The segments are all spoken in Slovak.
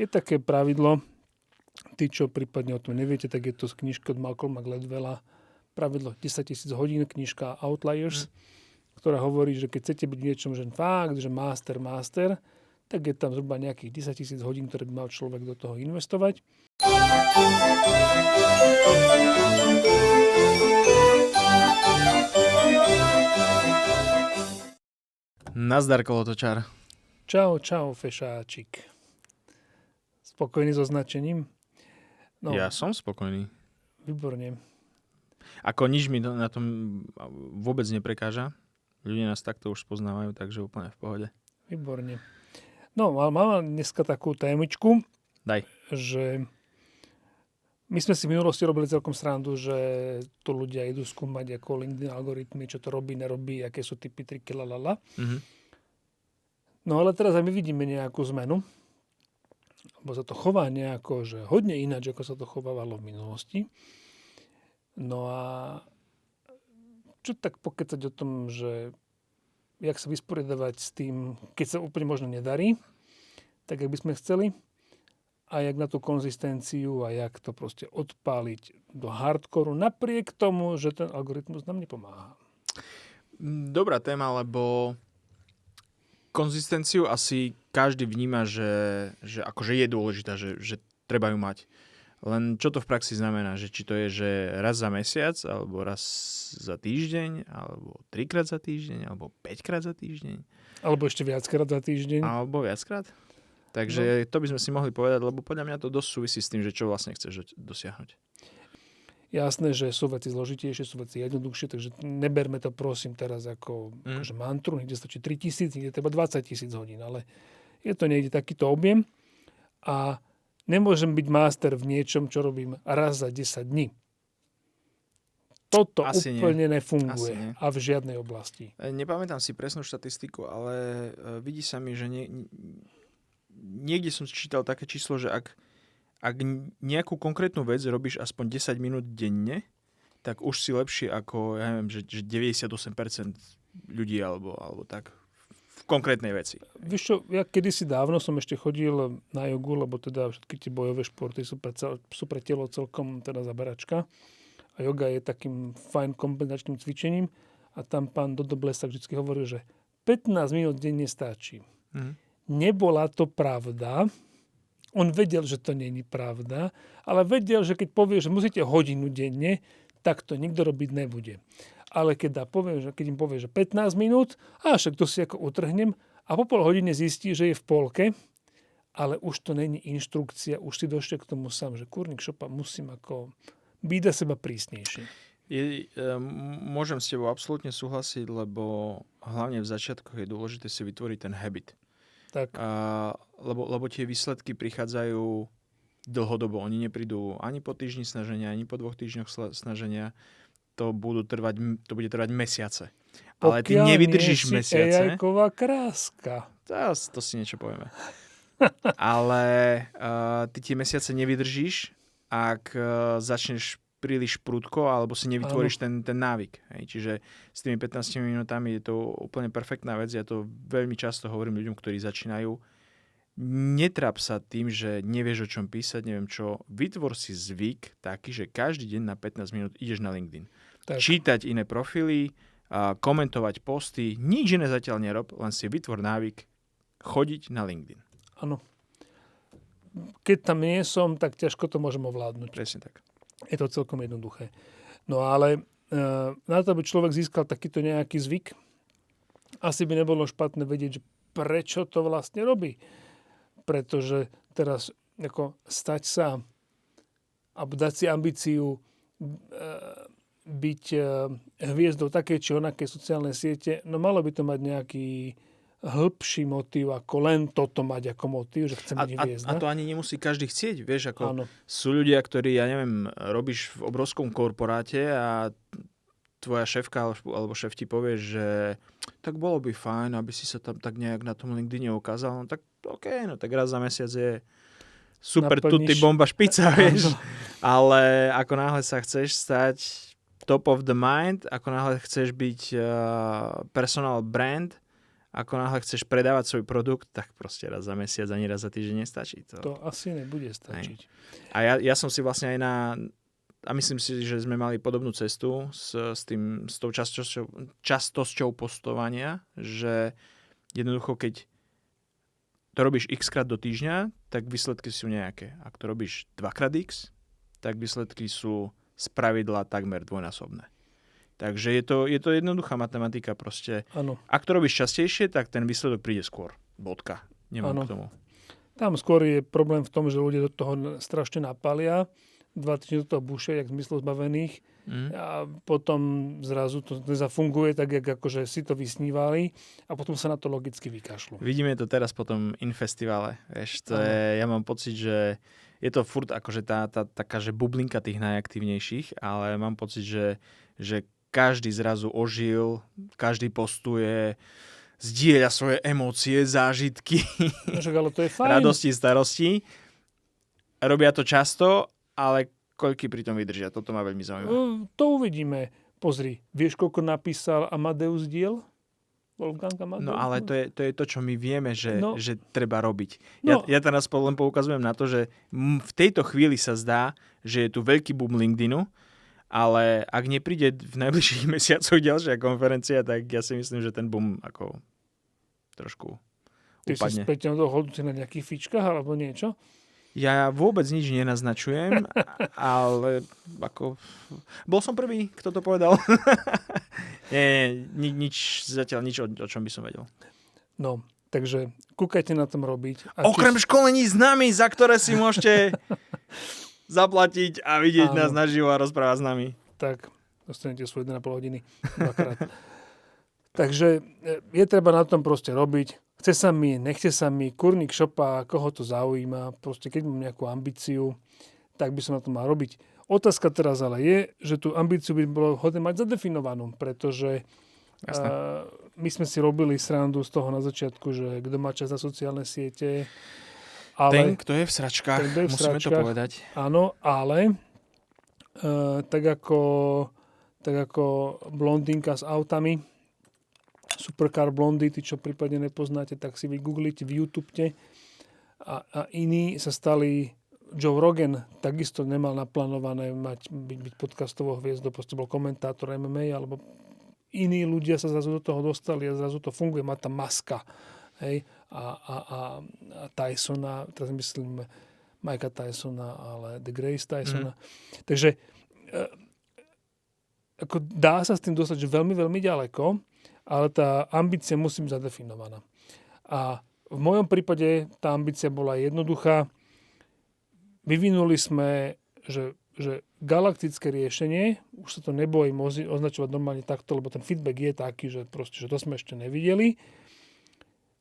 Je také pravidlo, tí, čo prípadne o tom neviete, tak je to z knižky od Malcolma Gladwella, pravidlo 10 000 hodín, knižka Outliers, ktorá hovorí, že keď chcete byť v niečom, že fakt, že master, tak je tam zhruba nejakých 10 000 hodín, ktoré by mal človek do toho investovať. Nazdar, kolotočár. Čau, fešáčik. Spokojný so značením? No, Ja som spokojný. Výborne. Ako nič mi na tom vôbec neprekáža. Ľudia nás takto už spoznávajú, takže úplne v pohode. Výborne. No, mám dneska takú témičku, Daj. že my sme si v minulosti robili celkom srandu, že tu ľudia idú skúmať ako LinkedIn algoritmy, čo to robí, nerobí, aké sú typy, triky, lalala. No ale teraz aj my vidíme nejakú zmenu, lebo sa to chová nejako, že hodne ináč, ako sa to chovávalo v minulosti. No a čo tak pokecať o tom, že jak sa vysporiadavať s tým, keď sa úplne možno nedarí, tak jak by sme chceli, a jak na tú konzistenciu a jak to proste odpáliť do hardkoru, napriek tomu, že ten algoritmus nám nepomáha. Dobrá téma, lebo konzistenciu asi každý vníma, že akože je dôležitá, že treba ju mať. Len čo to v praxi znamená? Že či to je, že raz za mesiac, alebo raz za týždeň, alebo 3-krát za týždeň, alebo 5-krát za týždeň. Alebo ešte viackrát za týždeň. Alebo viackrát. Takže to by sme si mohli povedať, lebo podľa mňa to dosť súvisí s tým, že čo vlastne chceš dosiahnuť. Jasné, že sú veci zložitejšie, sú veci jednoduchšie, takže neberme to prosím teraz ako akože mantru, niekde stačí 3 000, niekde treba 20 000 hodín, ale je to niekde takýto objem a nemôžem byť master v niečom, čo robím raz za 10 dní. Toto asi úplne nefunguje a v žiadnej oblasti. Nepamätám si presnú štatistiku, ale vidí sa mi, že niekde som čítal také číslo, že ak nejakú konkrétnu vec robíš aspoň 10 minút denne, tak už si lepšie ako, ja neviem, že 98% ľudí alebo tak v konkrétnej veci. Vieš čo, ja kedysi dávno som ešte chodil na jogu, lebo teda všetky tie bojové športy sú pre telo celkom teda zaberačka. A joga je takým fajn kompenzačným cvičením a tam pán Dodo Blesak vždy hovoril, že 15 minút denne stačí. Nebola to pravda. On vedel, že to nie je pravda, ale vedel, že keď povie, že musíte hodinu denne, tak to nikto robiť nebude. Ale keď im povie, že 15 minút, však to si ako utrhnem a po pol hodine zistí, že je v polke, ale už to není inštrukcia, už si došiel k tomu sám, že kurník šopa, musím ako byť do seba prísnejší. Môžem s tebou absolútne súhlasiť, lebo hlavne v začiatkoch je dôležité si vytvoriť ten habit. Tak. Lebo tie výsledky prichádzajú dlhodobo. Oni neprídu ani po týždni snaženia, ani po 2 týždňoch snaženia. To bude trvať mesiace. Ale ty nevydržíš mesiace. AI-ková kráska. To si niečo povieme. Ale ty tie mesiace nevydržíš, ak začneš príliš prudko, alebo si nevytvoríš ten návyk. Hej. Čiže s tými 15 minútami je to úplne perfektná vec. Ja to veľmi často hovorím ľuďom, ktorí začínajú. Netráp sa tým, že nevieš, o čom písať, neviem čo. Vytvor si zvyk taký, že každý deň na 15 minút ideš na LinkedIn. Tak. Čítať iné profily, komentovať posty, nič iné zatiaľ nerob, len si vytvor návyk chodiť na LinkedIn. Áno. Keď tam nie som, tak ťažko to môžem ovládnuť. Presne tak. Je to celkom jednoduché. No ale na to, aby človek získal takýto nejaký zvyk, asi by nebolo špatné vedieť, že prečo to vlastne robí. Pretože teraz ako stať sa a dať si ambíciu byť hviezdou takej či onakej sociálnej siete, no malo by to mať nejaký hĺbší motív, ako len toto mať ako motív, že chcem byť hviezda. A to ani nemusí každý chcieť, vieš, ako sú ľudia, ktorí, ja neviem, robíš v obrovskom korporáte a tvoja šéfka alebo šéf ti povie, že tak bolo by fajn, aby si sa tam tak nejak na tom LinkedIne ukázal, no tak no tak raz za mesiac je super tutti bomba špica, vieš, ale ako náhle sa chceš stať top of the mind, ako náhle chceš byť personal brand Ako náhle chceš predávať svoj produkt, tak proste raz za mesiac ani raz za týždeň nestačí. To asi nebude stačiť. A ja som si vlastne aj a myslím si, že sme mali podobnú cestu s tou častosťou postovania, že jednoducho, keď to robíš x-krát do týždňa, tak výsledky sú nejaké. Ak to robíš 2x x, tak výsledky sú spravidla takmer dvojnásobné. Takže je to jednoduchá matematika proste. Ano. Ak to robíš častejšie, tak ten výsledok príde skôr. Bodka. Nemám k tomu. Tam skôr je problém v tom, že ľudia do toho strašne napália. 2 týždne do toho bušia, jak zmyslov zbavených. A potom zrazu to nezafunguje tak, jak akože si to vysnívali a potom sa na to logicky vykašľú. Vidíme to teraz po tom Infestivale. Vieš, ja mám pocit, že je to furt akože tá taká, že bublinka tých najaktívnejších, ale mám pocit, že každý zrazu ožil, každý postuje, zdieľa svoje emócie, zážitky, ale to je fajn. Radosti, starosti. Robia to často, ale koľky pri tom vydržia? Toto ma veľmi zaujíma. To uvidíme. Pozri, vieš, koľko napísal Amadeus diel? Wolfgang Amadeus? No ale to je to, čo my vieme, že treba robiť. No. Ja teraz len poukazujem na to, že v tejto chvíli sa zdá, že je tu veľký boom LinkedInu, ale ak nepríde v najbližších mesiacoch ďalšia konferencia, tak ja si myslím, že ten boom ako trošku upadne. Ty si späť dohodnúci na nejakých fičkách alebo niečo? Ja vôbec nič nenaznačujem, ale ako... Bol som prvý, kto to povedal. Zatiaľ nič, o čom by som vedel. No, takže kúkajte na tom robiť. Okrem školení s nami, za ktoré si môžete zaplatiť a vidieť nás naživo a rozprávať s nami. Tak, dostanete svoje 1,5 hodiny dvakrát. Takže je treba na tom proste robiť. Chce sa mi, nechce sa mi, kurník šopa, koho to zaujíma. Proste keď mám nejakú ambíciu, tak by som na to mal robiť. Otázka teraz ale je, že tú ambíciu by bolo hodné mať zadefinovanú, pretože my sme si robili srandu z toho na začiatku, že kto má čas na sociálne siete. Ale, ten, kto je v sračkách, musíme to povedať. Áno, ale tak ako blondínka s autami, Supercar Blondy, tí, čo prípadne nepoznáte, tak si vygooglite, v YouTubete. A iní sa stali... Joe Rogan takisto nemal naplánované byť podcastovou hviezdou, proste bol komentátor MMA, alebo iní ľudia sa zrazu do toho dostali a zrazu to funguje. Má tam Muska, hej, a Tysona, teraz myslím Mikea Tysona, ale The Grace Tysona. Takže ako dá sa s tým dostať že veľmi, veľmi ďaleko, ale tá ambícia musí byť zadefinovaná. A v mojom prípade tá ambícia bola jednoduchá. Vyvinuli sme, že galaktické riešenie, už sa to nebojím označovať normálne takto, lebo ten feedback je taký, že proste, že to sme ešte nevideli.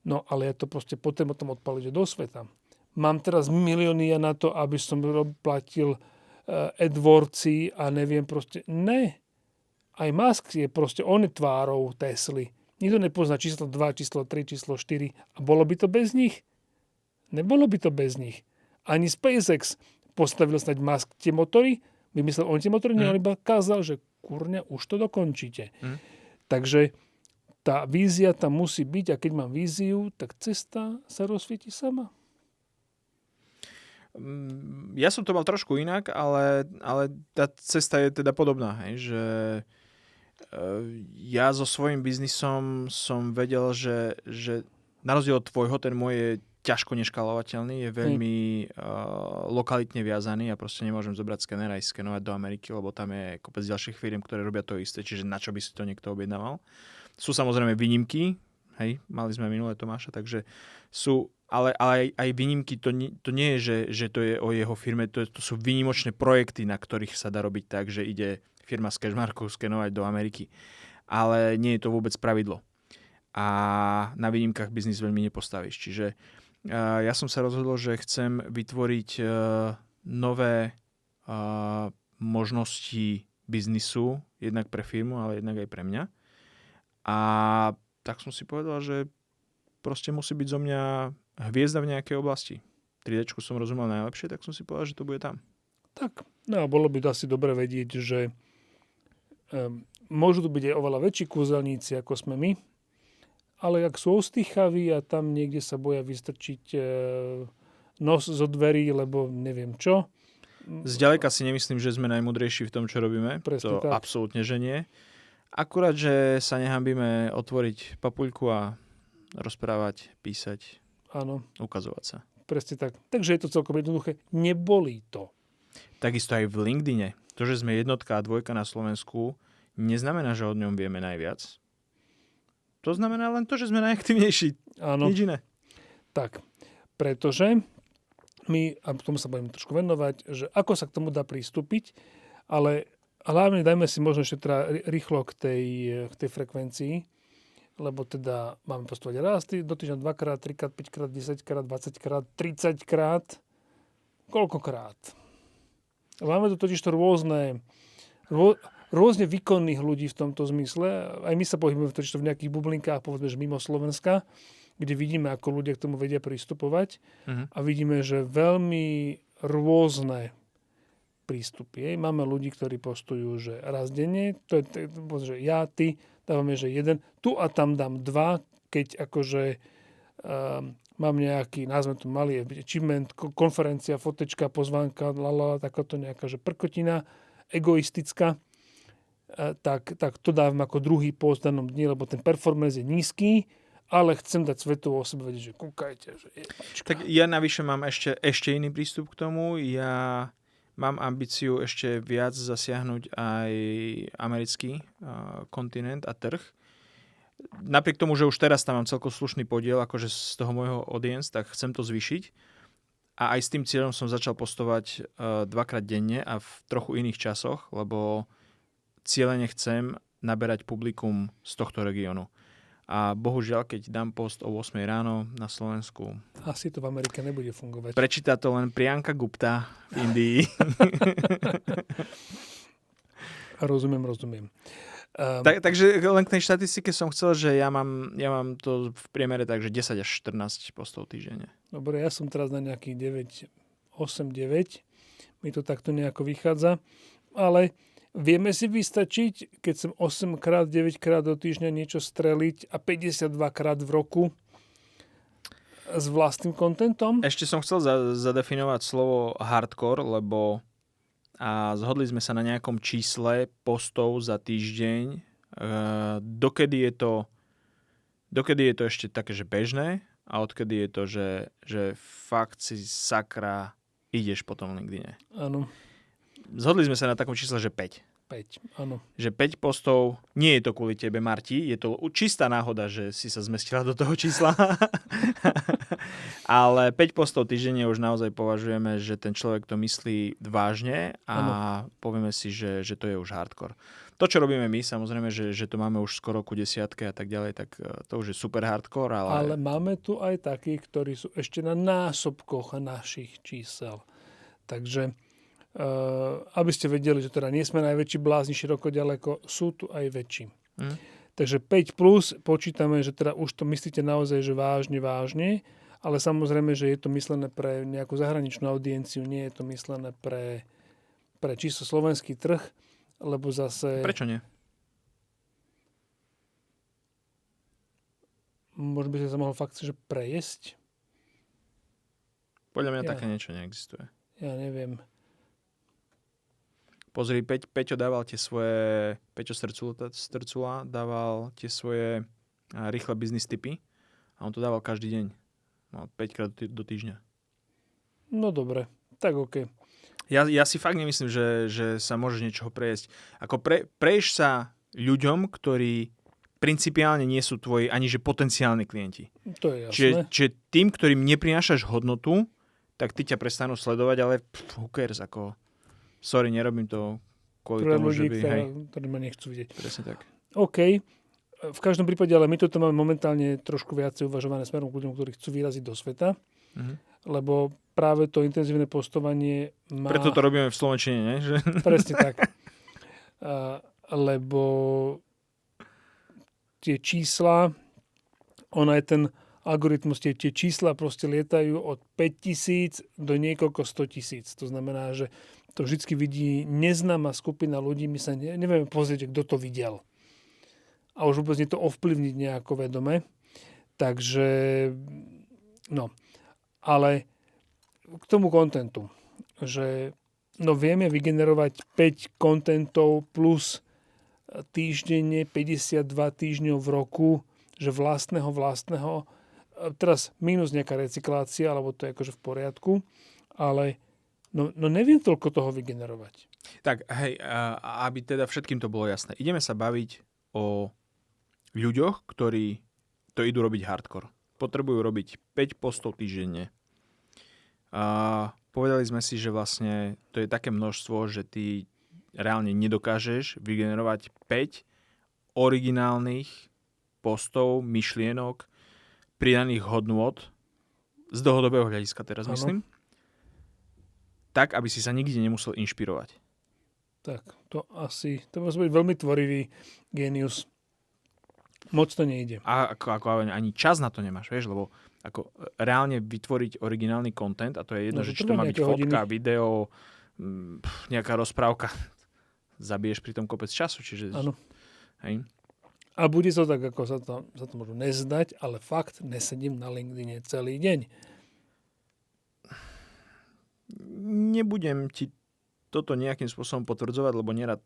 No ale ja to proste potom odpaliť do sveta. Mám teraz milióny na to, aby som platil AdWordsy a neviem proste. Ne. Aj Musk je proste, on je tvárou Tesly. Nikto nepozná číslo 2, číslo 3, číslo 4. A bolo by to bez nich? Nebolo by to bez nich. Ani SpaceX postavil snáď Musk tie motory, vymyslel on tie motory, on iba kázal, že kurňa, už to dokončíte. Takže tá vízia tam musí byť a keď mám víziu, tak cesta sa rozsvieti sama. Ja som to mal trošku inak, ale tá cesta je teda podobná, hej, že ja so svojím biznisom som vedel, že na rozdiel od tvojho, ten môj je ťažko neškalovateľný, je veľmi lokalitne viazaný a proste nemôžem zobrať skener aj skenovať do Ameriky, lebo tam je kopec ďalších firiem, ktoré robia to isté, čiže na čo by si to niekto objednával. Sú samozrejme výnimky, hej, mali sme minulé Tomáša, takže sú, ale aj výnimky, to nie je, že to je o jeho firme, to sú výnimočné projekty, na ktorých sa dá robiť tak, že ide firma z Cashmarku skenovať do Ameriky. Ale nie je to vôbec pravidlo. A na výnimkách biznis veľmi nepostavíš. Čiže ja som sa rozhodol, že chcem vytvoriť nové možnosti biznisu, jednak pre firmu, ale jednak aj pre mňa. A tak som si povedal, že proste musí byť zo mňa hviezda v nejakej oblasti. 3Dčku som rozumel najlepšie, tak som si povedal, že to bude tam. Tak, no a bolo by to asi dobre vedieť, že môžu tu byť aj oveľa väčší kúzelníci, ako sme my, ale ak sú ostýchaví a tam niekde sa boja vystrčiť nos zo dverí, lebo neviem čo. Zďaleka si nemyslím, že sme najmudrejší v tom, čo robíme. Presne To tak. absolútne, že nie. Akurát, že sa nehambíme otvoriť papuľku a rozprávať, písať, Áno, ukazovať sa. presne tak. Takže je to celkom jednoduché. Nebolí to. Takisto aj v LinkedIne. To, že sme jednotka a dvojka na Slovensku, neznamená, že o ňom vieme najviac. To znamená len to, že sme najaktívnejší. Áno. Nič iné. Tak, pretože my, a tomu sa budeme trošku venovať, že ako sa k tomu dá pristúpiť, ale hlavne dajme si možno ešte teda rýchlo k tej frekvencii, lebo teda máme postovať raz do týždňa 2-krát, 3-krát, 5-krát, 10-krát, 20-krát, 30-krát, koľkokrát. Máme tu totiž to rôzne výkonných ľudí v tomto zmysle. Aj my sa pohybujeme totiž to v nejakých bublinkách, povedzme, že mimo Slovenska, kde vidíme, ako ľudia k tomu vedia pristupovať a vidíme, že veľmi rôzne prístupy. Máme ľudí, ktorí postujú, že raz denne, to je, že ja, ty, dávame, že jeden, tu a tam dám dva, keď akože mám nejaký, nazvem to malý achievement, konferencia, fotečka, pozvánka, takáto nejaká, že prkotina, egoistická, tak to dávam ako druhý post v danom dni, lebo ten performance je nízky, ale chcem dať svetu o sebe vedieť, že kúkajte, že je pačka. Tak ja navyše mám ešte iný prístup k tomu. Ja mám ambíciu ešte viac zasiahnuť aj americký kontinent a trh. Napriek tomu, že už teraz tam mám celkom slušný podiel akože z toho môjho audience, tak chcem to zvýšiť. A aj s tým cieľom som začal postovať 2-krát denne a v trochu iných časoch, lebo cieľene chcem naberať publikum z tohto regiónu. A bohužiaľ, keď dám post o 8 ráno na Slovensku... Asi to v Amerike nebude fungovať. Prečíta to len Priyanka Gupta v Indii. Rozumiem. Takže len k tej štatistike som chcel, že ja mám to v priemere tak, že 10 až 14 postov týždenne. Dobre, ja som teraz na nejakých 8-9. Mi to takto nejako vychádza. Ale vieme si vystačiť, keď som 8-krát, 9-krát do týždňa niečo streliť a 52-krát v roku s vlastným kontentom? Ešte som chcel zadefinovať slovo hardcore, lebo zhodli sme sa na nejakom čísle postov za týždeň. Dokedy je to ešte také, že bežné a odkedy je to, že fakt si sakra ideš po tom LinkedIne. Áno. Zhodli sme sa na takom čísle, že 5. 5, áno. Že 5 postov, nie je to kvôli tebe, Marti, je to čistá náhoda, že si sa zmestila do toho čísla. Ale 5 postov týždenne už naozaj považujeme, že ten človek to myslí vážne a povieme si, že to je už hardcore. To, čo robíme my, samozrejme, že to máme už skoro ku 10 a tak ďalej, tak to už je super hardcore. Ale máme tu aj takých, ktorí sú ešte na násobkoch našich čísel. Takže aby ste vedeli, že teda nie sme najväčší blázni široko ďaleko, sú tu aj väčší. Takže 5 plus počítame, že teda už to myslíte naozaj, že vážne, ale samozrejme, že je to myslené pre nejakú zahraničnú audienciu, nie je to myslené pre čisto slovenský trh, lebo zase... Prečo nie? Možno by sa mohol fakt, že prejesť? Podľa mňa také niečo neexistuje. Ja neviem. Pozri, Peťo dával tie svoje... Peťo Strcula dával tie svoje rýchle biznis tipy a on to dával každý deň. No, 5 krát do týždňa. No dobre, tak OK. Ja si fakt nemyslím, že sa môžeš niečoho prejesť. Ako preješ sa ľuďom, ktorí principiálne nie sú tvoji ani že potenciálni klienti. To je jasné. Čiže tým, ktorým neprinášaš hodnotu, tak ty ťa prestanú sledovať, ale who cares, ako... Sorry, nerobím to kvôli tomu, že by... ktorí ma nechcú vidieť. Presne tak. OK. V každom prípade, ale my toto máme momentálne trošku viacej uvažované smerom k ľuďom, ktorí chcú vyraziť do sveta, lebo práve to intenzívne postovanie má... Preto to robíme v slovenčine, nie? Presne tak. Lebo tie čísla, je ten algoritmus, tie čísla proste lietajú od 5,000 do niekoľko 100,000. To znamená, že to vždycky vidí neznáma skupina ľudí, my sa nevieme pozrieť, kto to videl. A už vôbec nie to ovplyvniť nejako vedome. Takže, no, ale k tomu kontentu, že vieme vygenerovať 5 kontentov plus týždenne, 52 týždňov v roku, že vlastného, teraz minus nejaká recyklácia, alebo to je akože v poriadku, ale neviem toľko toho vygenerovať. Tak, hej, aby teda všetkým to bolo jasné. Ideme sa baviť o ľuďoch, ktorí to idú robiť hardcore. Potrebujú robiť 5 postov týždenne. Povedali sme si, že vlastne to je také množstvo, že ty reálne nedokážeš vygenerovať 5 originálnych postov, myšlienok, pridaných hodnôt z dlhodobého hľadiska teraz myslím, tak, aby si sa nikde nemusel inšpirovať. Tak, to musí byť veľmi tvorivý génius. Moc to nejde. A ako ani čas na to nemáš, vieš, lebo ako reálne vytvoriť originálny content, a to je jedno, že či to má byť fotka, video, nejaká rozprávka, zabiješ pri tom kopec času, čiže... Áno. Hej. A bude to tak, ako sa to môžu nezdať, ale fakt nesedím na LinkedIne celý deň. Nebudem ti toto nejakým spôsobom potvrdzovať, lebo nerad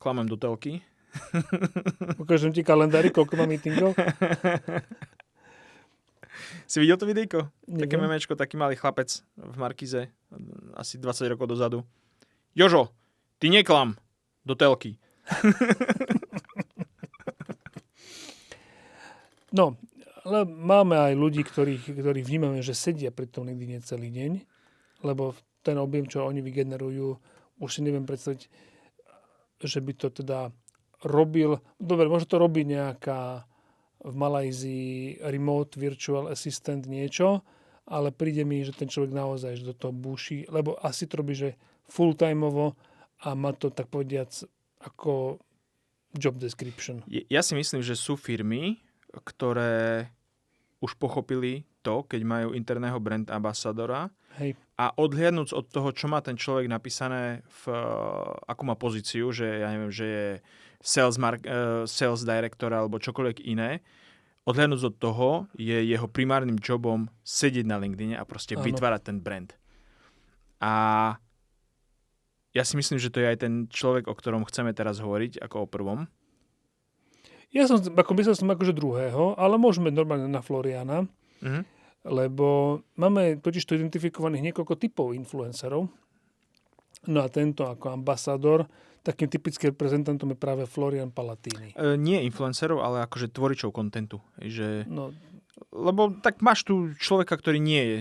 klamem do telky. Ukážem ti kalendári, koľko mám meetingov. Si videl to videjko? Neviem. Také memečko, taký malý chlapec v Markize, asi 20 rokov dozadu. Jožo, ty neklam do telky. No, ale máme aj ľudí, ktorí vnímame, že sedia pri tom LinkedIne celý deň, lebo ten objem, čo oni vygenerujú, už si neviem predstaviť, že by to teda robil. Dobre, môže to robiť nejaká v Malajzii remote virtual assistant niečo, ale príde mi, že ten človek naozaj do toho búši, lebo asi to robí, že full-timeovo a má to tak povediac ako job description. Ja si myslím, že sú firmy, ktoré už pochopili to, keď majú interného brand ambasadora. Hej. A odhliadnúc od toho, čo má ten človek napísané, akú má pozíciu, že ja neviem, že je sales director alebo čokoľvek iné, odhliadnúc od toho je jeho primárnym jobom sedieť na LinkedIne a proste vytvárať ten brand. A ja si myslím, že to je aj ten človek, o ktorom chceme teraz hovoriť, ako o prvom. Ja som myslel akože druhého, ale môžeme normálne na Floriana, lebo máme totiž to identifikovaných niekoľko typov influencerov. No a tento ako ambasador, takým typickým reprezentantom je práve Florian Palatini. Nie influencerov, ale akože tvoričov kontentu. Lebo tak máš tu človeka, ktorý nie je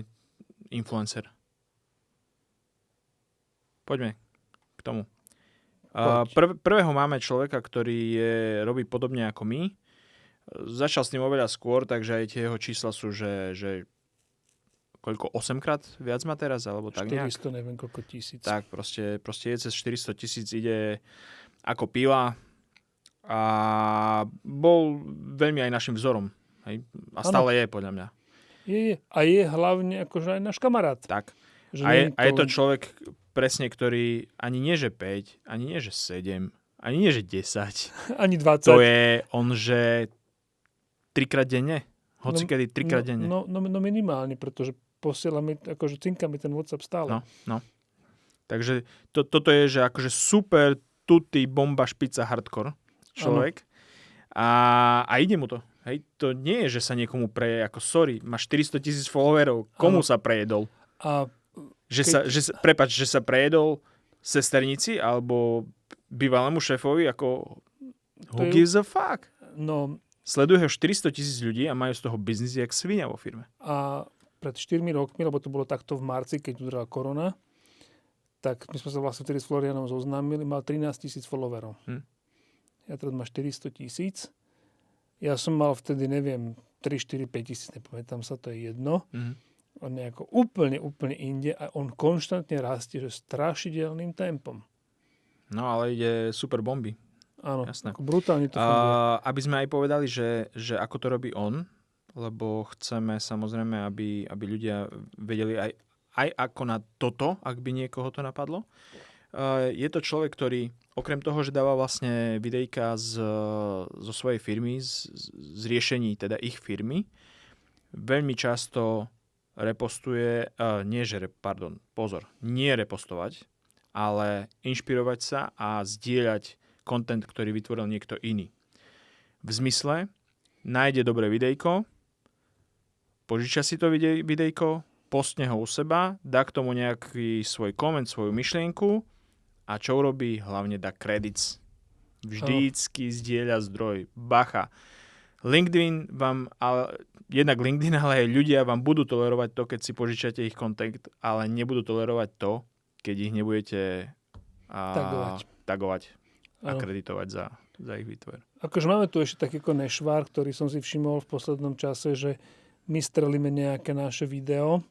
influencer. Poďme k tomu. Prvého máme človeka, ktorý robí podobne ako my. Začal s ním oveľa skôr, takže aj tie jeho čísla sú, že koľko, 8-krát viac má teraz, alebo tak 400, nejak? neviem koľko tisíc. Tak, proste je cez 400 000, ide ako pila a bol veľmi aj našim vzorom. Hej? A stále je, podľa mňa. Je. A je hlavne akože aj náš kamarát. Tak. Že a je to človek presne, ktorý ani nie, že 5, ani nie, že 7, ani nie, že 10. Ani 20. To je on, že 3-krát denne? Hocikedy 3-krát denne? No minimálne, pretože posiela mi, akože cinka mi ten WhatsApp stále. No. Takže toto je, že akože super tutti bomba špica hardcore človek. A ide mu to. Hej, to nie je, že sa niekomu preje, ako sorry, má 400 000 followerov, komu sa prejedol? A Prepáč, že sa prejedol sesternici alebo bývalému šéfovi, ako who gives a fuck? No, sleduje ho 400 000 ľudí a majú z toho biznis jak svinia vo firme. A pred 4 rokmi, lebo to bolo takto v marci, keď udrela korona, tak my sme sa vlastne vtedy s Florianom zoznámili, mal 13 000 followerov. Ja teraz mám 400 000. Ja som mal vtedy, neviem, 3, 4, 5 000, nepamätám sa, to je jedno. On nejako úplne inde a on konštantne rastie, že strašidelným tempom. No, ale ide super bomby. Áno, jasné. Brutálne to funguje. Aby sme aj povedali, že ako to robí on, lebo chceme samozrejme, aby ľudia vedeli aj ako na toto, ak by niekoho to napadlo. Je to človek, ktorý okrem toho, že dáva vlastne videjka zo svojej firmy, z riešení teda ich firmy, veľmi často repostuje, nie repostovať, ale inšpirovať sa a zdieľať content, ktorý vytvoril niekto iný. V zmysle, nájde dobré videjko, požiča si to videjko, postne ho u seba, dá k tomu nejaký svoj koment, svoju myšlienku a čo urobí? Hlavne dá credits. Vždycky zdieľa zdroj. Bacha. LinkedIn vám, jednak LinkedIn, ale aj ľudia vám budú tolerovať to, keď si požičate ich kontakt, ale nebudú tolerovať to, keď ich nebudete tagovať a kreditovať za ich výtvor. Akože máme tu ešte taký ako nešvár, ktorý som si všimol v poslednom čase, že my strelíme nejaké naše video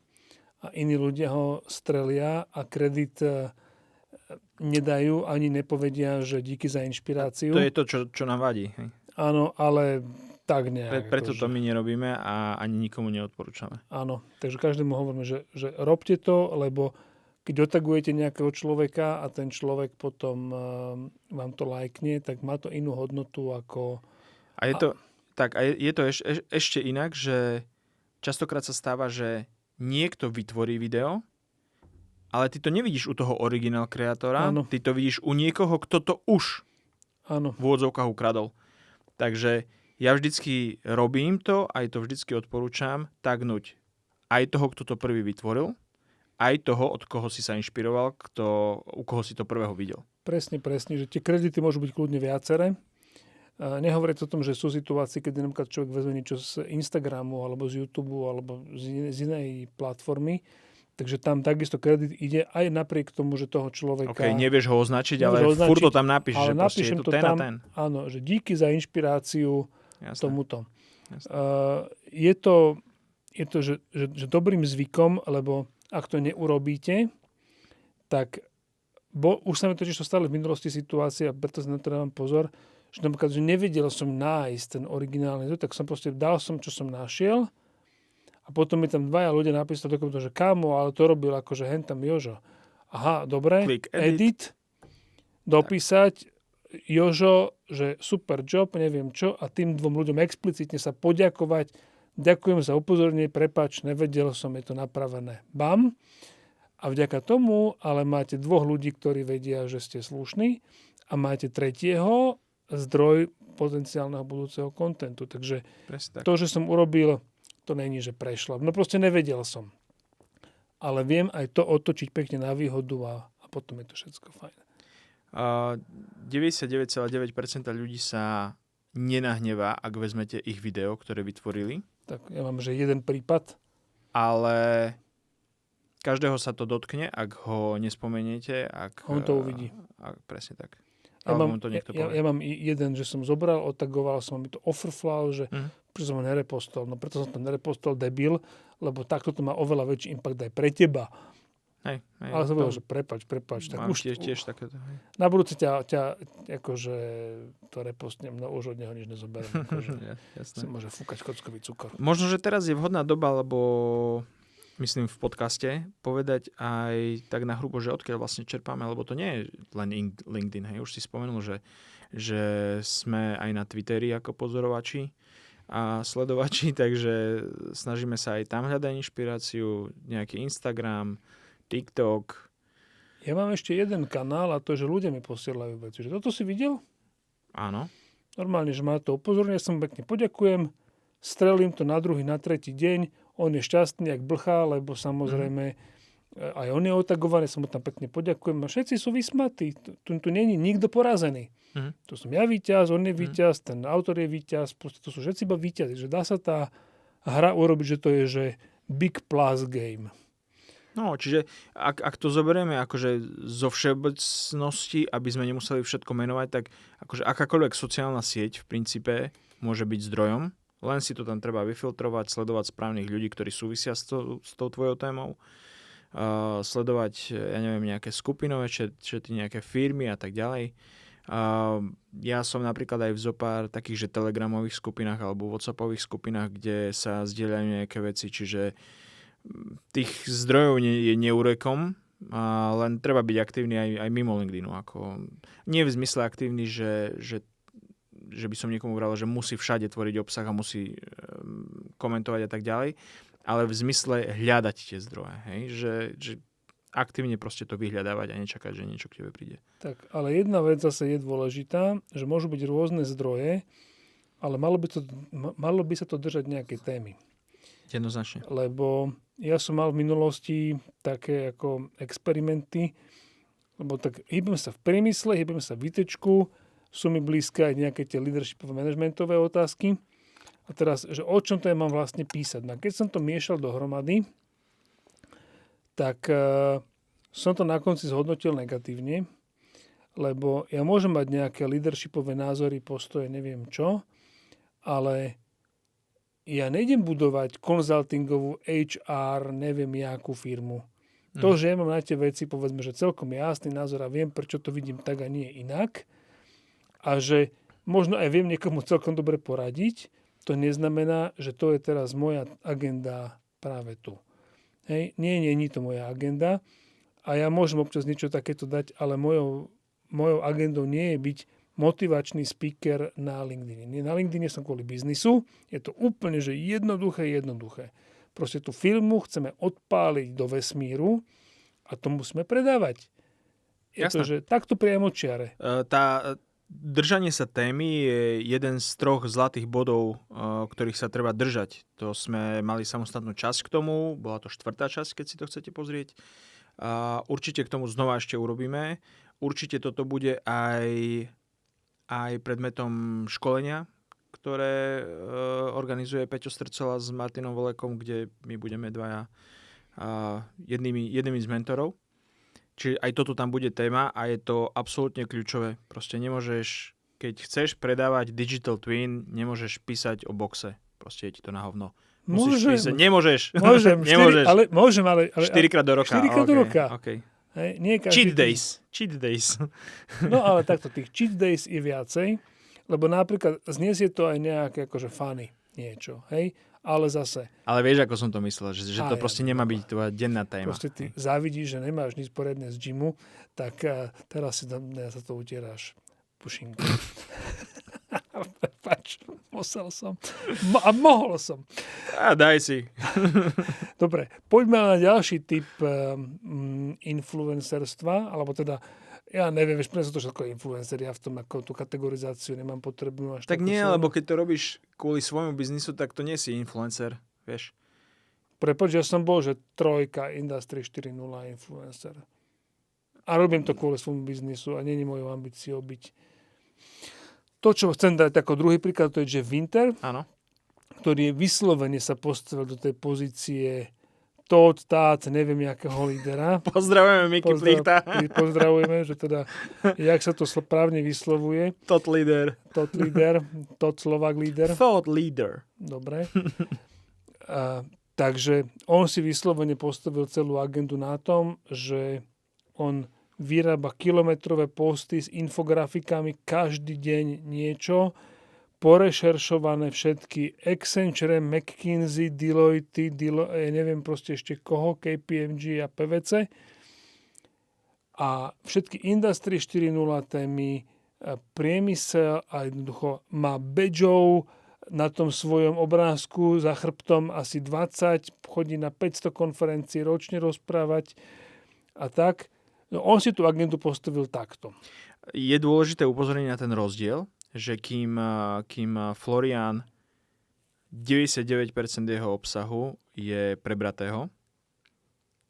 a iní ľudia ho strelia a kredit nedajú, ani nepovedia, že díky za inšpiráciu. To je to, čo nám vadí. Hej. Áno, ale tak nejak. Preto to my nerobíme a ani nikomu neodporúčame. Áno, takže každému hovoríme, že robte to, lebo keď otagujete nejakého človeka a ten človek potom vám to lajkne, tak má to inú hodnotu ako... A je to ešte inak, že častokrát sa stáva, že niekto vytvorí video, ale ty to nevidíš u toho originál kreatora, ty to vidíš u niekoho, kto to už v úvodzovkách ukradol. Takže ja vždycky robím to, aj to vždycky odporúčam, tagnúť aj toho, kto to prvý vytvoril, aj toho, od koho si sa inšpiroval, u koho si to prvého videl. Presne, že tie kredity môžu byť kľudne viaceré. Nehovoriť o tom, že sú situácie, keď napríklad človek vezme niečo z Instagramu, alebo z YouTube, alebo z inej platformy, takže tam takisto kredit ide aj napriek tomu, že toho človeka... OK, nevieš ho označiť, ale furt to tam napíš, že proste je to ten a ten. Áno, že díky za inšpiráciu tomuto. Je to že dobrým zvykom, lebo ak to neurobíte, tak už sa mi totiž to stalo v minulosti situácia, preto sa na to dávam pozor, že napríklad, že nevedel som nájsť ten originálny, tak som proste dal som, čo som našiel a potom mi tam dvaja ľudia napísali dokonca, že kámo, ale to robil akože hentam Jožo. Aha, dobre, edit, dopísať, Jožo, že super job, neviem čo, a tým dvom ľuďom explicitne sa poďakovať. Ďakujem za upozornenie, prepáč, nevedel som, je to napravené. Bam. A vďaka tomu, ale máte dvoch ľudí, ktorí vedia, že ste slušní a máte tretieho zdroj potenciálneho budúceho kontentu. Takže to, že som urobil, to není, že prešlo. No proste nevedel som. Ale viem aj to otočiť pekne na výhodu a potom je to všetko fajn. 99,9% ľudí sa nenahnevá, ak vezmete ich video, ktoré vytvorili. Tak ja mám, že jeden prípad. Ale každého sa to dotkne, ak ho nespomeniete. On to uvidí. Presne tak. Ja mám jeden, že som zobral, otagoval som mi to offerflow, že prečo som ho nerepostol. No preto som to nerepostol, debil, lebo takto to má oveľa väčší impact aj pre teba. Hej, ale som povedal, že prepáč. Tak mám tiež takéto. Na budúce ťa akože to repostnem, no už od neho nič nezoberiem. Akože si môže fúkať kockový cukor. Možno, že teraz je vhodná doba, lebo myslím v podcaste, povedať aj tak na hrubo, že odkiaľ vlastne čerpáme, lebo to nie je len LinkedIn. Hej. Už si spomenul, že sme aj na Twitteri ako pozorovači a sledovači, takže snažíme sa aj tam hľadať inšpiráciu, nejaký Instagram, TikTok. Ja mám ešte jeden kanál a to je, že ľudia mi posielajú veci. Že toto si videl? Áno. Normálne, že má to upozornenie, ja som pekne poďakujem, strelím to na druhý, na tretí deň, on je šťastný, jak blchá, lebo samozrejme aj on je otagovaný, som mu tam pekne poďakujem a všetci sú vysmatí. Tu nie je nikto porazený. To som ja víťaz, on je víťaz, ten autor je víťaz, proste to sú všetci iba víťazi. Že dá sa tá hra urobiť, že to je že big plus game. No, čiže ak to zoberieme akože zo všeobecnosti, aby sme nemuseli všetko menovať, tak akože akákoľvek sociálna sieť v princípe môže byť zdrojom, len si to tam treba vyfiltrovať, sledovať správnych ľudí, ktorí súvisia s tou tvojou témou, sledovať, ja neviem, nejaké skupinové čety, nejaké firmy a tak ďalej. Ja som napríklad aj v zopár takých, že telegramových skupinách alebo whatsappových skupinách, kde sa zdieľajú nejaké veci, čiže tých zdrojov je neurekom, len treba byť aktívny aj mimo LinkedInu. Nie v zmysle aktívny, že by som niekomu vral, že musí všade tvoriť obsah a musí komentovať a tak ďalej, ale v zmysle hľadať tie zdroje. Hej? Že aktívne proste to vyhľadávať a nečakať, že niečo k tebe príde. Tak, ale jedna vec zase je dôležitá, že môžu byť rôzne zdroje, ale malo by sa to držať nejaké témy. Jednoznačne. Lebo ja som mal v minulosti také ako experimenty, lebo tak hýbem sa v priemysle, hýbem sa v ITčku, sú mi blízke aj nejaké tie leadershipové managementové otázky. A teraz, že o čom to ja mám vlastne písať? No keď som to miešal dohromady, tak som to na konci zhodnotil negatívne, lebo ja môžem mať nejaké leadershipové názory, postoje, neviem čo, ale ja nejdem budovať konzultingovú HR, neviem jakú firmu. To, že ja mám na tie veci, povedzme, že celkom jasný názor a viem, prečo to vidím tak a nie inak, a že možno aj viem niekomu celkom dobre poradiť, to neznamená, že to je teraz moja agenda práve tu. Hej, nie je to moja agenda a ja môžem občas niečo takéto dať, ale mojou agendou nie je byť motivačný speaker na LinkedIne. Na LinkedIne som kvôli biznisu, je to úplne že jednoduché. Proste tú firmu chceme odpáliť do vesmíru a to musíme predávať. Je to, že takto priamo čiare. Držanie sa témy je jeden z 3 zlatých bodov, ktorých sa treba držať. To sme mali samostatnú časť k tomu, bola to 4. časť, keď si to chcete pozrieť. Určite k tomu znova ešte urobíme. Určite toto bude aj predmetom školenia, ktoré organizuje Peťo Strcela s Martinom Volekom, kde my budeme dvaja jednými z mentorov. Čiže aj toto tam bude téma a je to absolútne kľúčové. Proste nemôžeš, keď chceš predávať digital twin, nemôžeš písať o boxe. Proste je ti to na hovno. Písať. Nemôžeš. Nemôžeš. Môžem, ale 4-krát do roka. 4-krát do roka. Okay. Hej, nie Cheat days. No ale takto, tých cheat days je viacej, lebo napríklad zniesie to aj nejaké akože funny niečo, hej? Ale zase... Ale vieš, ako som to myslel, že to proste nemá byť tvoja denná téma. Proste ty závidíš, že nemáš nič poriadne z gymu, tak teraz si sa to utieráš pušinku. Prepač, musel som. A mohol som. Daj si. Dobre, poďme na ďalší typ influencerstva, alebo teda ja neviem, vieš, pre to všetko influencer, ja v tom ako tú kategorizáciu nemám potrebu. Tak nie, lebo keď to robíš kvôli svojmu biznisu, tak to nie si influencer, vieš. Prepoč, ja som bol, že 3 Industry 4.0 influencer. A robím to kvôli svojmu biznisu a nie je mojou ambíciou byť. To, čo chcem dať ako druhý príklad, to je Jeff Winter, áno, ktorý je vyslovene sa postavil do tej pozície neviem, jakého lídera. Pozdravujeme Miky Plichta. Pozdravujeme, že teda, jak sa to správne vyslovuje. Thought leader. Slovak líder. Thought leader. Dobre. Takže on si vyslovene postavil celú agendu na tom, že on vyrába kilometrové posty s infografikami, každý deň niečo, porešeršované všetky Accenture, McKinsey, Deloitte, neviem proste ešte koho, KPMG a PwC. A všetky Industry 4.0 témy, priemysel a jednoducho má badgeov na tom svojom obrázku za chrbtom asi 20, chodí na 500 konferencií ročne rozprávať a tak. No, on si tú agendu postavil takto. Je dôležité upozorniť na ten rozdiel, že kým Florian 99% jeho obsahu je prebratého,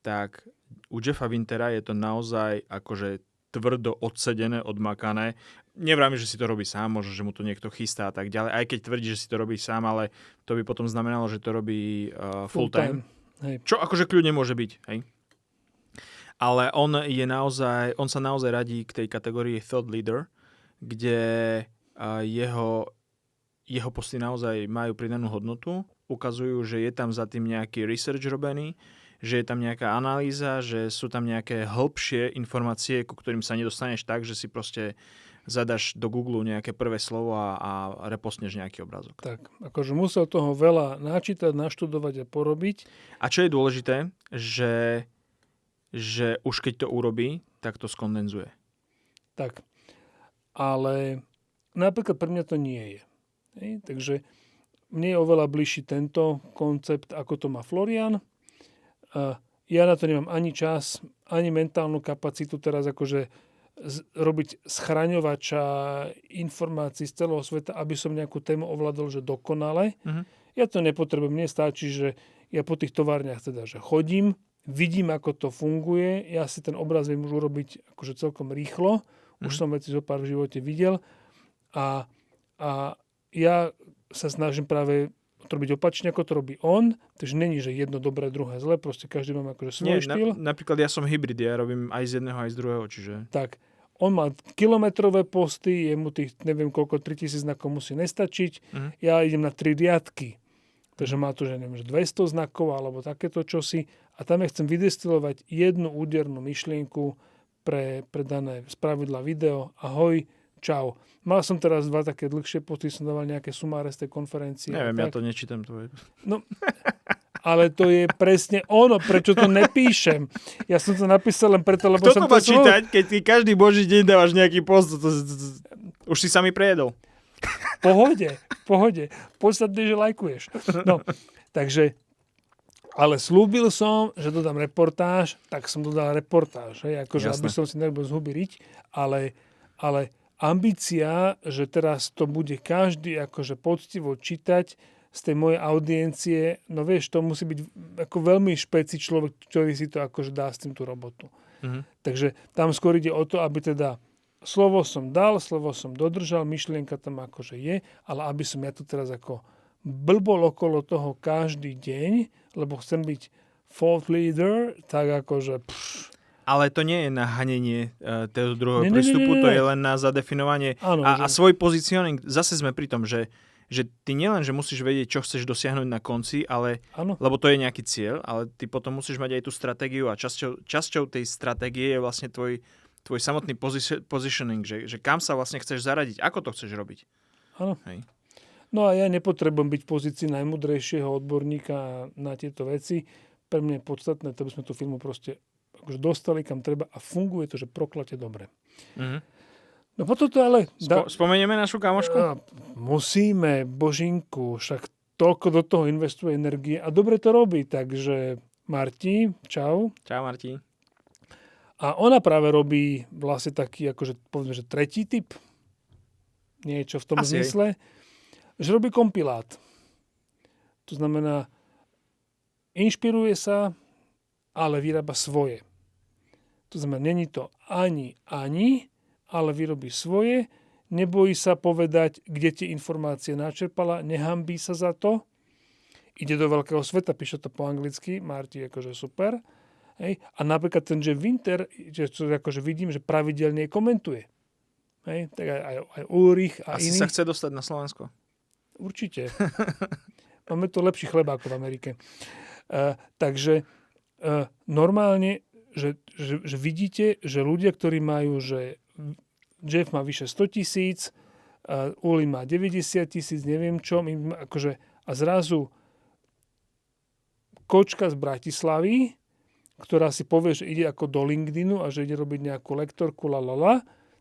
tak u Jeffa Wintera je to naozaj akože tvrdo odsedené, odmakané. Nevrám, že si to robí sám, možno, že mu to niekto chystá a tak ďalej. Aj keď tvrdí, že si to robí sám, ale to by potom znamenalo, že to robí full time. Hej. Čo akože kľudne môže byť, hej? Ale on sa naozaj radí k tej kategórii thought leader, kde jeho posty naozaj majú pridanú hodnotu, ukazujú, že je tam za tým nejaký research robený, že je tam nejaká analýza, že sú tam nejaké hĺbšie informácie, ku ktorým sa nedostaneš tak, že si proste zadaš do Google nejaké prvé slovo a repostneš nejaký obrázok. Tak, akože musel toho veľa načítať, naštudovať a porobiť. A čo je dôležité, že že už keď to urobí, tak to skondenzuje. Tak. Ale napríklad pre mňa to nie je. Hej? Takže mne je oveľa bližší tento koncept, ako to má Florian. Ja na to nemám ani čas, ani mentálnu kapacitu teraz akože robiť schraňovača informácií z celého sveta, aby som nejakú tému ovládol, že dokonale. Ja to nepotrebujem. Mne stačí, že ja po tých továrniach teda, že chodím, vidím, ako to funguje, ja si ten obraz viem už urobiť akože celkom rýchlo, už som veci zo pár v živote videl a ja sa snažím práve to robiť opačne, ako to robí on, takže není, že jedno dobré, druhé zlé, proste každý má akože svoj štýl. Napríklad ja som hybrid, ja robím aj z jedného, aj z druhého, čiže... Tak, on má kilometrové posty, jemu tých, neviem koľko, 3000 znakov musí nestačiť, ja idem na 3 riadky, takže má tu, že neviem, že 200 znakov, alebo takéto čosi, a tam ja chcem vydestilovať jednu údernú myšlienku pre dané spravidla video. Ahoj, čau. Mal som teraz 2 také dlhšie posty, som dával nejaké sumáre z tej konferencie. Neviem, ja to nečítam tvoje. No, ale to je presne ono, prečo to nepíšem. Ja som to napísal len preto, lebo kto som to má čítať, keď ty každý boží deň dávaš nejaký post? Už si sami prejedol. V pohode. Podstatne, že lajkuješ. No, takže, ale slúbil som, že dodám reportáž, tak som dodal reportáž. Hej, akože, aby som si nebol zhubiriť, ale ambícia, že teraz to bude každý akože poctivo čítať z tej mojej audiencie, no vieš, to musí byť ako veľmi špeci človek, ktorý si to akože dá s tým tú robotu. Takže tam skôr ide o to, aby teda slovo som dal, slovo som dodržal, myšlienka tam akože je, ale aby som ja tu teraz ako blbol okolo toho každý deň, lebo chcem byť thought leader, tak akože... Ale to nie je na hanenie toho druhého prístupu, to je len na zadefinovanie a svoj pozicioning. Zase sme pri tom, že ty nielen, že musíš vedieť, čo chceš dosiahnuť na konci, ale, lebo to je nejaký cieľ, ale ty potom musíš mať aj tú stratégiu a časťou tej stratégie je vlastne tvoj samotný positioning, že kam sa vlastne chceš zaradiť, ako to chceš robiť. Áno. No a ja nepotrebujem byť v pozícii najmudrejšieho odborníka na tieto veci. Pre mňa je podstatné, to by sme tú firmu proste akože dostali kam treba a funguje to, že proklate dobre. No potom to ale... Spomenieme našu kamošku? Musíme, božinku, však toľko do toho investuje energie a dobre to robí, takže Marti, čau. Čau Marti. A ona práve robí vlastne taký, akože povedzme, že tretí typ, niečo v tom zmysle, že robí kompilát. To znamená, inšpiruje sa, ale vyrába svoje. To znamená, není to ani, ale vyrobí svoje, nebojí sa povedať, kde tie informácie načerpala, nehambí sa za to, ide do veľkého sveta, píše to po anglicky, Marti akože super. Hej. A napríklad ten, že Winter, že akože vidím, že pravidelne komentuje. Hej. Tak aj Ulrich a iní. Asi sa chce dostať na Slovensko. Určite. Máme to lepší chleba ako v Amerike. Takže normálne, že vidíte, že ľudia, ktorí majú, že Jeff má vyše 100 000, Uli má 90 000, neviem čo, akože, a zrazu kočka z Bratislavy, ktorá si povie, že ide ako do LinkedInu a že ide robiť nejakú lektorku,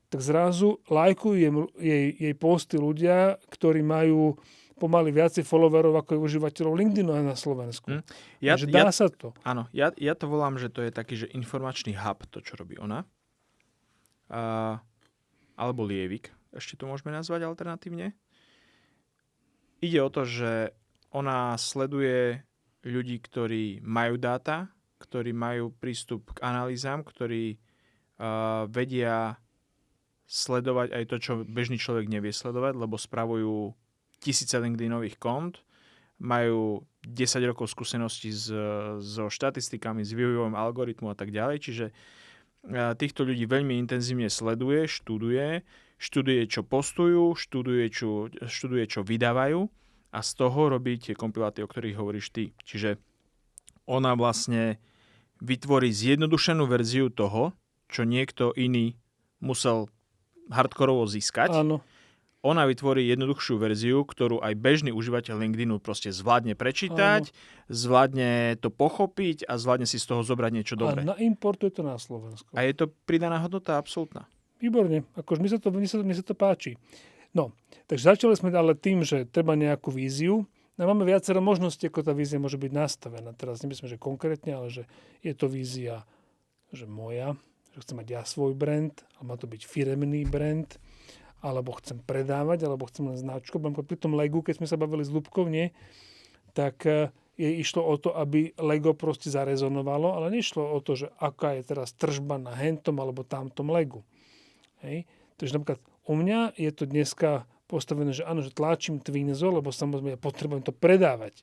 tak zrazu lajkujú jej posty ľudia, ktorí majú pomaly viacej followerov ako je užívateľov LinkedInu aj na Slovensku. Dá sa to. Áno, ja to volám, že to je taký, že informačný hub, to, čo robí ona. Alebo lievik, ešte to môžeme nazvať alternatívne. Ide o to, že ona sleduje ľudí, ktorí majú dáta, ktorí majú prístup k analýzám, ktorí vedia sledovať aj to, čo bežný človek nevie sledovať, lebo spravujú tisíce LinkedInových kont, majú 10 rokov skúseností so štatistikami, s vývojom algoritmu a tak ďalej. Čiže týchto ľudí veľmi intenzívne sleduje, študuje, čo postujú, študuje, čo vydávajú a z toho robí tie kompiláty, o ktorých hovoríš ty. Čiže ona vlastne vytvorí zjednodušenú verziu toho, čo niekto iný musel hardkorovo získať. Áno. ona vytvorí jednoduchšiu verziu, ktorú aj bežný užívateľ LinkedInu proste zvládne prečítať, zvládne to pochopiť a zvládne si z toho zobrať niečo dobré. A naimportuje to na Slovensko. A je to pridaná hodnota absolútna. Výborne, akože mne sa to páči. No, takže začali sme ale tým, že treba nejakú víziu. No, máme viacero možností, ako tá vízia môže byť nastavená. Teraz nemyslím, že konkrétne, ale že je to vízia, že moja, že chcem mať ja svoj brand, a má to byť firemný brand, alebo chcem predávať, alebo chcem len značku. Pri tom Legu, keď sme sa bavili s Ľubkou, tak jej išlo o to, aby Lego proste zarezonovalo, ale nešlo o to, že aká je teraz tržba na hentom alebo tamtom Legu. Hej. Takže napríklad u mňa je to dneska postavené, že áno, že tlačím Twinzo, lebo samozrejme ja potrebujem to predávať.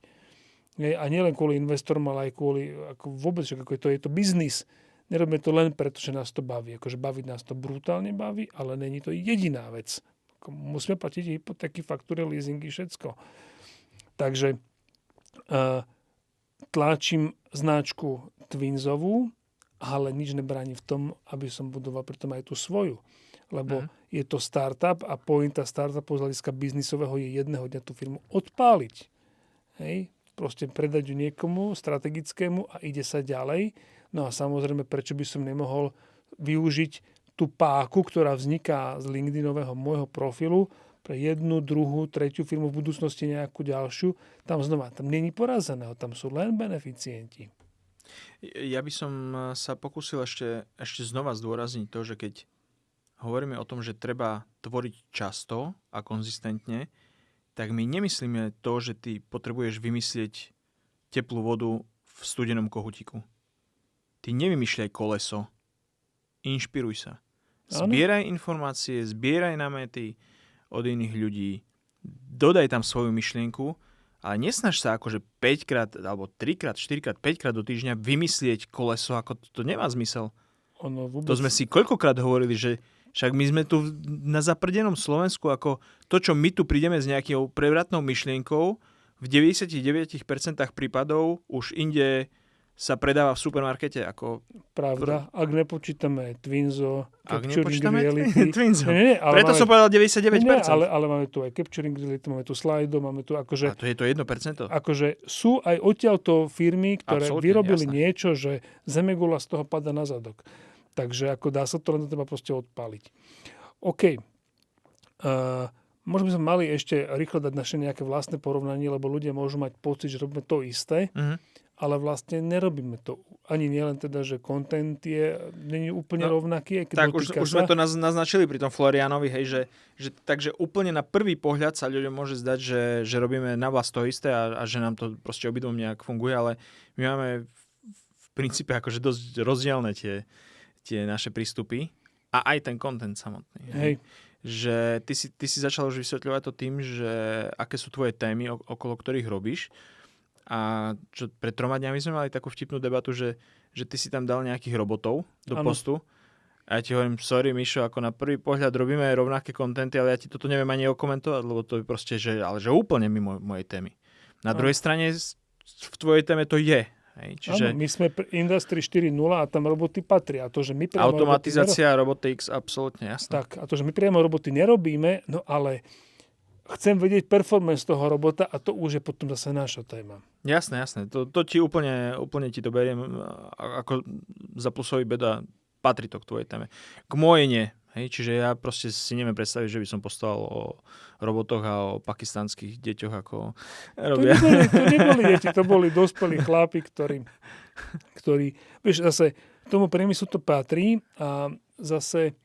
Hej. A nielen kvôli investorom, ale aj kvôli ako vôbec, že ako je to biznis. Nerobíme to len preto, že nás to baví. Akože baviť nás to brutálne baví, ale není to jediná vec. Musíme platiť hypotéky, faktúry, leasingy, všetko. Takže tlačím značku Twinzovú, ale nič nebráni v tom, aby som budoval pritom aj tú svoju. Lebo je to startup a pointa startupu z hľadiska biznisového je jedného dňa tú firmu odpáliť. Hej? Proste predať ju niekomu strategickému a ide sa ďalej. No a samozrejme, prečo by som nemohol využiť tú páku, ktorá vzniká z LinkedInového môjho profilu pre jednu, druhú, tretiu firmu, v budúcnosti nejakú ďalšiu. Tam není porazeného, tam sú len beneficienti. Ja by som sa pokúsil ešte znova zdôrazniť to, že keď hovoríme o tom, že treba tvoriť často a konzistentne, tak my nemyslíme to, že ty potrebuješ vymyslieť teplú vodu v studenom kohutiku. Ty nevymýšľaj koleso. Inšpiruj sa. Zbieraj informácie, zbieraj námety od iných ľudí. Dodaj tam svoju myšlienku, ale nesnaž sa akože 5-krát, alebo 3-krát, 4-krát, 5-krát do týždňa vymyslieť koleso, ako to nemá zmysel. To sme si koľkokrát hovorili, že však my sme tu na zaprdenom Slovensku, ako to, čo my tu prídeme s nejakou prevratnou myšlienkou, v 99% prípadov už inde sa predáva v supermarkete. Pravda, ak nepočítame Twinzo, Capturing Reality. Twinzo. Preto som povedal 99%. Ale máme tu aj Capturing Reality, máme tu Slido, máme tu akože... A to je to 1%. Akože sú aj odtiaľto firmy, ktoré vyrobili jasné. niečo, že zemegula z toho pada na zadok. Takže ako dá sa to, len to treba proste odpáliť. OK. Možno by sme mali ešte rýchlo dať naše nejaké vlastné porovnanie, lebo ľudia môžu mať pocit, že robíme to isté. Ale vlastne nerobíme to. Ani nielen teda, že content nie je úplne rovnaký. Tak už sme to naznačili pri tom Florianovi, hej, že takže úplne na prvý pohľad sa ľuďom môže zdať, že robíme na vlast to isté a že nám to proste obidvom nejak funguje, ale my máme v princípe akože dosť rozdielne tie naše prístupy a aj ten content samotný. Hej. Že ty si začal už vysvetľovať to tým, že aké sú tvoje témy, okolo ktorých robíš. A čo pred 3 dňami sme mali takú vtipnú debatu, že ty si tam dal nejakých robotov do postu. A ja ti hovorím, sorry Mišo, ako na prvý pohľad robíme rovnaké kontenty, ale ja ti toto neviem ani okomentovať, lebo to je proste, že úplne mimo mojej témy. Na druhej strane v tvojej téme to je. Hej, čiže... my sme Industry 4.0 a tam roboty patria. A to, že my automatizácia robotics, absolútne jasné. Tak, a to, že my priamo roboty nerobíme, no ale chcem vedieť performance toho robota a to už je potom zase naša téma. Jasné. To ti úplne ti to beriem ako za plusový beda, patrí to k tvojej téme. K mojej nie. Hej, čiže ja proste si neviem predstaviť, že by som postoval o robotoch a o pakistanských deťoch, ako robia. To neboli deti, to boli dospelí chlapi, ktorí vieš, zase tomu priemyslu to patrí a zase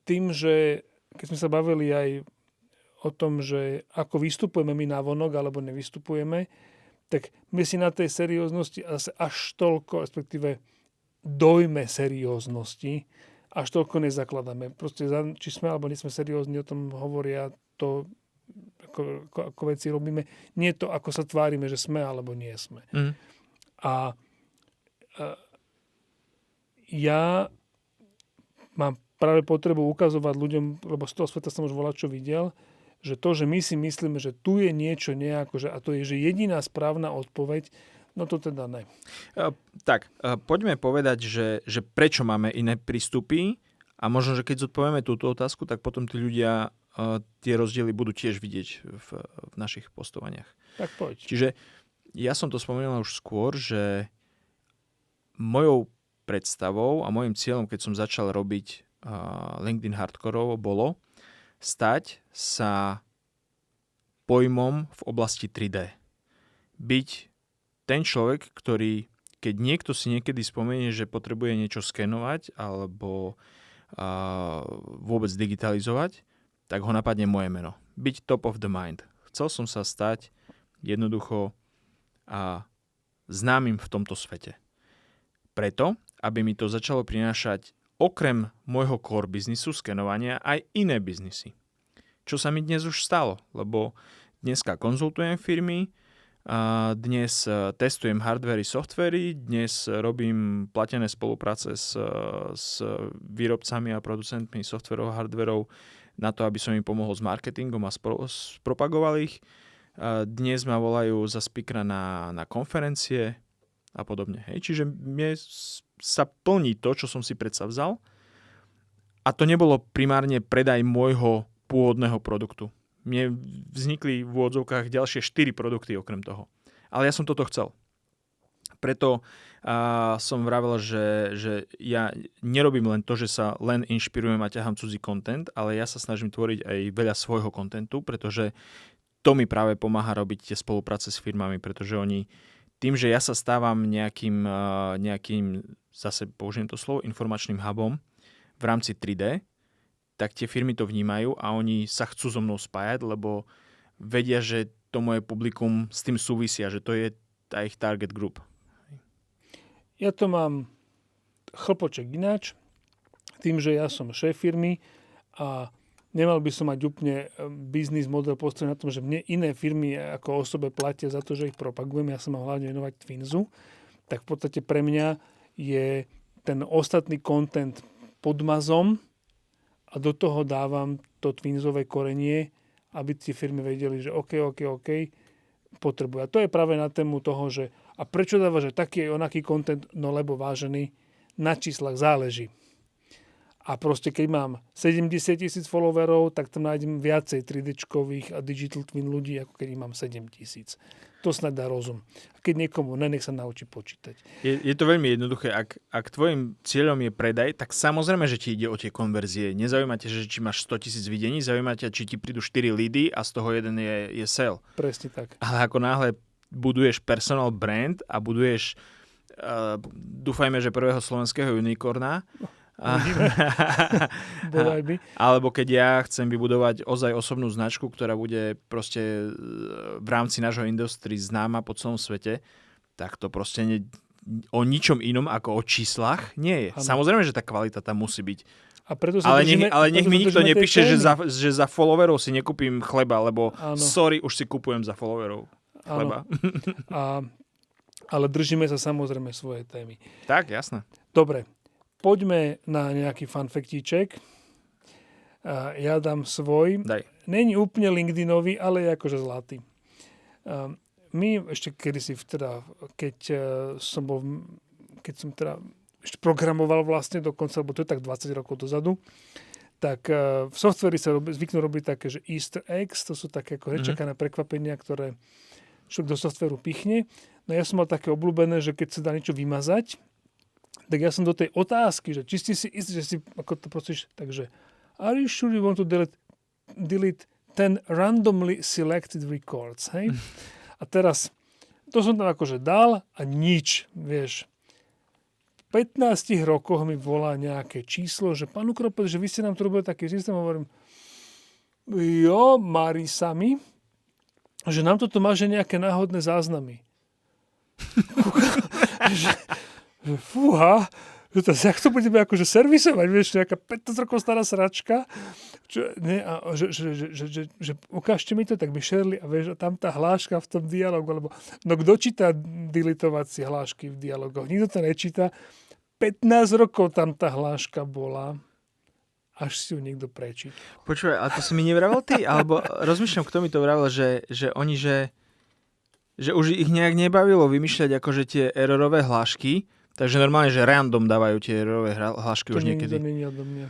tým, že keď sme sa bavili aj o tom, že ako vystupujeme my navonok alebo nevystupujeme, tak my si na tej serióznosti až toľko, respektíve dojme serióznosti, až toľko nezakladáme. Proste, či sme alebo nie sme seriózni, o tom hovoria to, ako veci robíme. Nie to, ako sa tvárime, že sme alebo nie sme. A ja mám práve potrebu ukazovať ľuďom, lebo z toho sveta som už čo videl, že to, že my si myslíme, že tu je niečo nejako, a to je, že jediná správna odpoveď, no to teda ne. Poďme povedať, že prečo máme iné prístupy a možno, že keď zodpovieme túto otázku, tak potom tí ľudia tie rozdiely budú tiež vidieť v našich postovaniach. Tak poď. Čiže ja som to spomínal už skôr, že mojou predstavou a môjim cieľom, keď som začal robiť LinkedIn hardkorovo, bolo stať sa pojmom v oblasti 3D. Byť ten človek, ktorý, keď niekto si niekedy spomenie, že potrebuje niečo skenovať alebo vôbec digitalizovať, tak ho napadne moje meno. Byť top of the mind. Chcel som sa stať jednoducho známym v tomto svete. Preto, aby mi to začalo prinášať okrem môjho core biznisu, skenovania, aj iné biznisy. Čo sa mi dnes už stalo, lebo dneska konzultujem firmy, dnes testujem hardvery, softvery, dnes robím platené spolupráce s výrobcami a producentmi softverov a hardverov na to, aby som im pomohol s marketingom a spropagoval ich. Dnes ma volajú za speakera na konferencie a podobne. Hej. Čiže mne sa plní to, čo som si predsavzal. A to nebolo primárne predaj môjho pôvodného produktu. Mne vznikli v úvodzovkách ďalšie 4 produkty okrem toho. Ale ja som toto chcel. Preto som vravel, že ja nerobím len to, že sa len inšpirujem a ťahám cudzí content, ale ja sa snažím tvoriť aj veľa svojho contentu, pretože to mi práve pomáha robiť tie spolupráce s firmami, pretože oni tým, že ja sa stávam nejakým zase použijem to slovo, informačným hubom v rámci 3D, tak tie firmy to vnímajú a oni sa chcú so mnou spájať, lebo vedia, že to moje publikum s tým súvisia, že to je tá ich target group. Ja to mám chlpoček ináč, tým, že ja som šéf firmy a nemal by som mať úplne biznis model postavený na tom, že mne iné firmy ako osobe platia za to, že ich propagujem. Ja sa mám hlavne venovať Twinsu. Tak v podstate pre mňa je ten ostatný content pod mazom a do toho dávam to Twinsové korenie, aby tie firmy vedeli, že OK, potrebujú. A to je práve na tému toho, že a prečo dáva, že taký onaký content, no lebo vážený, na číslach záleží. A proste keď mám 70,000 followerov, tak tam nájdem viacej 3D-čkových a digital twin ľudí, ako keď mám 7,000. To snad dá rozum. A keď niekomu nech sa naučí počítať. Je to veľmi jednoduché. Ak tvojim cieľom je predaj, tak samozrejme, že ti ide o tie konverzie. Nezaujíma ťa, že či máš 100,000 videní, zaujíma ťa, či ti prídu 4 lídy a z toho jeden je sale. Presne tak. Ale ako náhle buduješ personal brand a buduješ dúfajme, že prvého slovenského unicorna, alebo keď ja chcem vybudovať ozaj osobnú značku, ktorá bude proste v rámci nášho industrii známa po celom svete, tak to proste o ničom inom ako o číslach nie je. Ano. Samozrejme, že tá kvalita tam musí byť. A preto ale nech mi nikto nepíše, že za followerov si nekúpim chleba, lebo sorry, už si kupujem za followerov chleba. Ale držíme sa samozrejme svoje témy. Tak, jasné. Dobre. Poďme na nejaký fanfektíček. Ja dám svoj. Daj. Není úplne LinkedInový, ale je akože zlatý. My ešte kedysi, keď som ešte programoval vlastne dokonca, lebo to je tak 20 rokov dozadu, tak v softveri sa zvyknú robiť také, že Easter eggs, to sú také ako nečakané prekvapenia, ktoré človek do softveru pichne. No ja som mal také obľúbené, že keď sa dá niečo vymazať, tak ja som do tej otázky, že či si istý, že si, ako to prosíš, takže are you sure you want to delete 10 randomly selected records, hej? A teraz, to som tam akože dal a nič, vieš. V 15 rokoch mi volá nejaké číslo, že pán Ukropec, že vy ste nám tu robili taký systém, hovorím, jo, marí sa mi, že nám toto má, že nejaké náhodné záznamy. Že fúha, že to, jak to budeme akože servisovať, vieš, nejaká 15 rokov stará sračka, že ukážte mi to, tak by šerli a vieš, tam tá hláška v tom dialogu, lebo no kto číta deletovacie hlášky v dialogoch? Nikto to nečíta. 15 rokov tam tá hláška bola, až si ju niekto prečíta. Počúvaj, ale to si mi nevravel ty? Alebo rozmýšľam, kto mi to vravel, že oni, že už ich nejak nebavilo vymýšľať akože tie errorové hlášky, takže normálne, že random dávajú tie errorové hlášky to už niekedy. To nie je odo mňa.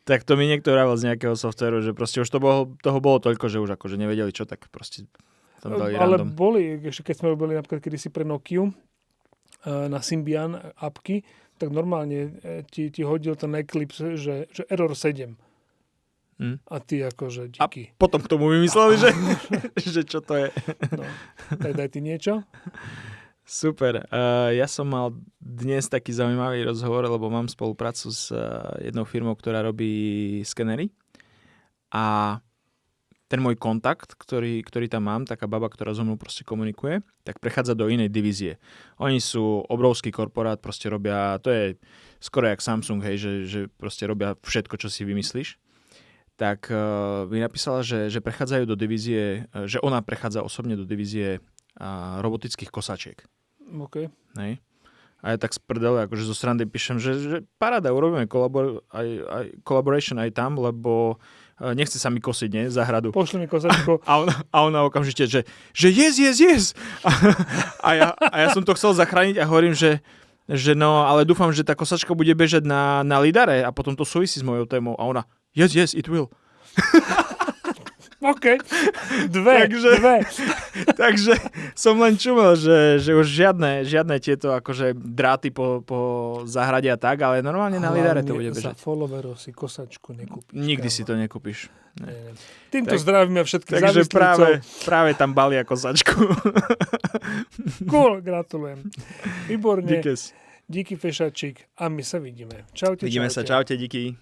Tak to mi niekto vravel z nejakého softvéru, že proste už toho bolo toľko, že už akože nevedeli čo, tak proste tam dali Ale random. boli, ešte keď sme robili napríklad kedysi pre Nokiu na Symbian apky, tak normálne ti hodil ten Eclipse, že error 7. A ty akože díky. A potom k tomu vymysleli, že čo to je. No, tak daj ty niečo. Super. Ja som mal dnes taký zaujímavý rozhovor, lebo mám spoluprácu s jednou firmou, ktorá robí skenery. A ten môj kontakt, ktorý tam mám, taká baba, ktorá so mnou proste komunikuje, tak prechádza do inej divízie. Oni sú obrovský korporát, proste robia, to je skoro jak Samsung, hej, že proste robia všetko, čo si vymyslíš. Tak mi napísala, že prechádzajú do divízie, že ona prechádza osobne do divízie robotických kosačiek. OK. Hej. A ja tak z prdele, akože zo srandy píšem, že paráda, urobíme collaboration aj tam, lebo nechce sa mi kosiť, nie? Záhradu. Pošli mi kosačko. A ona okamžite, že yes. A ja som to chcel zachrániť a hovorím, že no, ale dúfam, že tá kosačka bude bežať na lidare a potom to súvisí s mojou témou. A ona, yes, it will. OK. Dve. Takže som len čumel, že už žiadne tieto akože dráty po záhrade a tak, ale normálne na lidare to bude bežať. Za followerov si kosačku nekúpiš. Nikdy si to nekúpiš. Týmto zdravíme všetkých takže závislícov. práve tam balia kosačku. Cool, gratulujem. Výborne. Díky. Díky Fešačík a my sa vidíme. Čaute. Vidíme sa, čaute, díky.